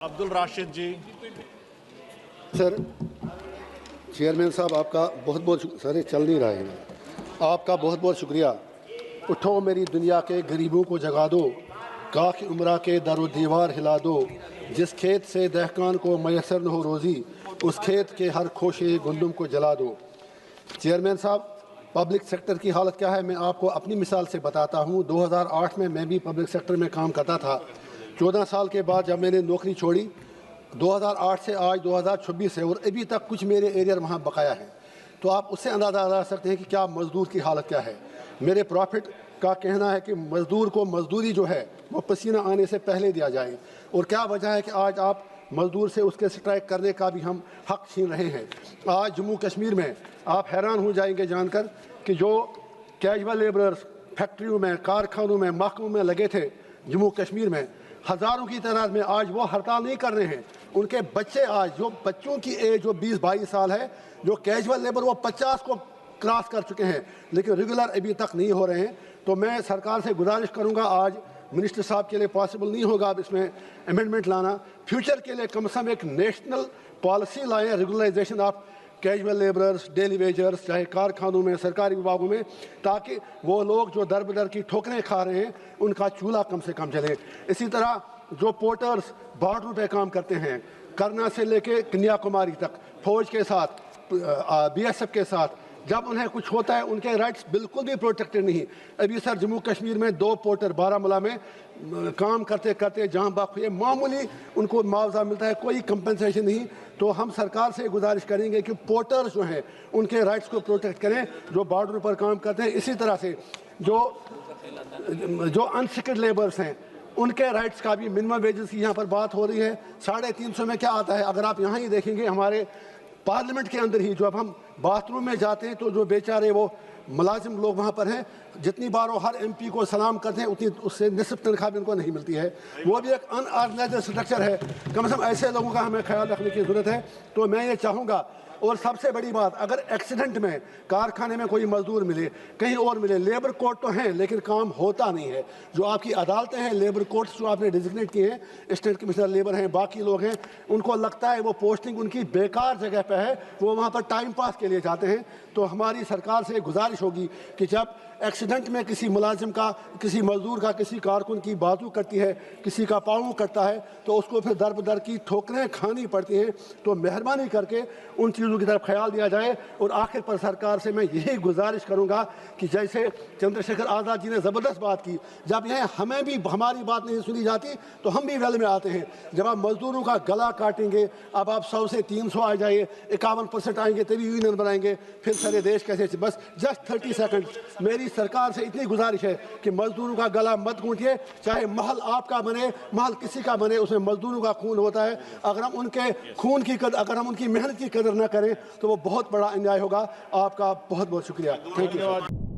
अब्दुल राशिद जी। Sir, chairman साहब आपका बहुत बहुत सर चल नहीं रहा है। आपका बहुत बहुत शुक्रिया। उठो मेरी दुनिया के गरीबों को जगा दो, काख उम्रा के दरो दीवार हिला दो। जिस खेत से दहकान को मैसर न हो रोज़ी, उस खेत के हर खोशे गुंदुम को जला दो। चेयरमैन साहब, पब्लिक सेक्टर की हालत क्या है मैं आपको अपनी मिसाल से बताता हूँ। 2008 में मैं भी पब्लिक सेक्टर में काम करता था। 14 साल के बाद जब मैंने नौकरी छोड़ी, 2008 से आज 2026 है और अभी तक कुछ मेरे एरिया वहाँ बकाया है। तो आप उससे अंदाज़ा लगा सकते हैं कि क्या मज़दूर की हालत क्या है। मेरे प्रॉफिट का कहना है कि मज़दूर को मज़दूरी जो है वो पसीना आने से पहले दिया जाए, और क्या वजह है कि आज आप मज़दूर से उसके स्ट्राइक करने का भी हम हक छीन रहे हैं। आज जम्मू कश्मीर में आप हैरान हो जाएंगे जानकर कि जो कैजुअल लेबरर्स फैक्ट्रियों में, कारखानों में, महकमों में लगे थे जम्मू कश्मीर में, हज़ारों की तादाद में आज वो हड़ताल नहीं कर रहे हैं। उनके बच्चे आज, जो बच्चों की एज जो 20-22 साल है, जो कैजुअल लेबर वो 50 को क्रॉस कर चुके हैं, लेकिन रेगुलर अभी तक नहीं हो रहे हैं। तो मैं सरकार से गुजारिश करूंगा, आज मिनिस्टर साहब के लिए पॉसिबल नहीं होगा अब इसमें अमेंडमेंट लाना, फ्यूचर के लिए कम से कम एक नेशनल पॉलिसी लाएँ, regularisation of casual labourers, daily wagers, चाहे कारखानों में, सरकारी विभागों में, ताकि वो लोग जो दर बदर की ठोकरें खा रहे हैं उनका चूल्हा कम से कम चले। इसी तरह जो पोर्टर्स बॉर्डर पे काम करते हैं, करना से लेके कन्याकुमारी तक, फौज के साथ, BSF के साथ, जब उन्हें कुछ होता है उनके राइट्स बिल्कुल भी प्रोटेक्टेड नहीं। अभी सर जम्मू कश्मीर में 2 पोर्टर बारामूला में काम करते करते जहाँ बाक हुए, मामूली उनको मुआवजा मिलता है, कोई कंपनसेशन नहीं। तो हम सरकार से गुजारिश करेंगे कि पोर्टर्स जो हैं उनके राइट्स को प्रोटेक्ट करें जो बॉर्डर पर काम करते हैं। इसी तरह से जो अनस्किल्ड लेबर्स हैं उनके राइट्स का भी मिनिमम वेजेस की यहाँ पर बात हो रही है। 350 में क्या आता है, अगर आप यहाँ ही देखेंगे हमारे पार्लियामेंट के अंदर ही, जब हम बाथरूम में जाते हैं तो जो बेचारे वो मुलाजिम लोग वहाँ पर हैं, जितनी बार वो हर MP को सलाम करते हैं उतनी उससे निस्फ तनख्वाह भी उनको नहीं मिलती है। वो भी एक अनऑर्गेनाइज्ड स्ट्रक्चर है। कम से कम ऐसे लोगों का हमें ख्याल रखने की ज़रूरत है। तो मैं ये चाहूँगा, और सबसे बड़ी बात, अगर एक्सीडेंट में कारखाने में कोई मजदूर मिले, कहीं और मिले, लेबर कोर्ट तो हैं लेकिन काम होता नहीं है। जो आपकी अदालतें हैं, लेबर कोर्ट्स जो आपने डिजिग्नेट किए हैं, स्टेट कमिश्नर लेबर हैं, बाकी लोग हैं, उनको लगता है वो पोस्टिंग उनकी बेकार जगह पे है, वो वहाँ पर टाइम पास के लिए जाते हैं। तो हमारी सरकार से गुजारिश होगी कि जब एक्सीडेंट में किसी मुलाजिम का, किसी मजदूर का, किसी कारकुन की बाजू कटती है, किसी का पाँव कटता है, तो उसको फिर दर बदर की ठोकरें खानी पड़ती हैं। तो मेहरबानी करके उन चीज़ों की तरफ ख्याल दिया जाए। और आखिर पर सरकार से मैं यही गुजारिश करूंगा कि जैसे चंद्रशेखर आज़ाद जी ने ज़बरदस्त बात की, जब यह हमें भी हमारी बात नहीं सुनी जाती तो हम भी वेल में आते हैं। जब आप मजदूरों का गला काटेंगे, अब आप 100 से 300 आ जाइए, 51% आएंगे तभी यूनियन बनाएंगे, फिर सारे देश कैसे। बस जस्ट 30 सेकंड मेरी सरकार से इतनी गुजारिश है कि मजदूरों का गला मत घूंटिए। चाहे महल आपका बने, महल किसी का बने, उसमें मजदूरों का खून होता है। अगर हम उनके खून की कदर, अगर हम उनकी मेहनत की कदर न करें तो वो बहुत बड़ा अन्याय होगा। आपका बहुत बहुत शुक्रिया। Thank you.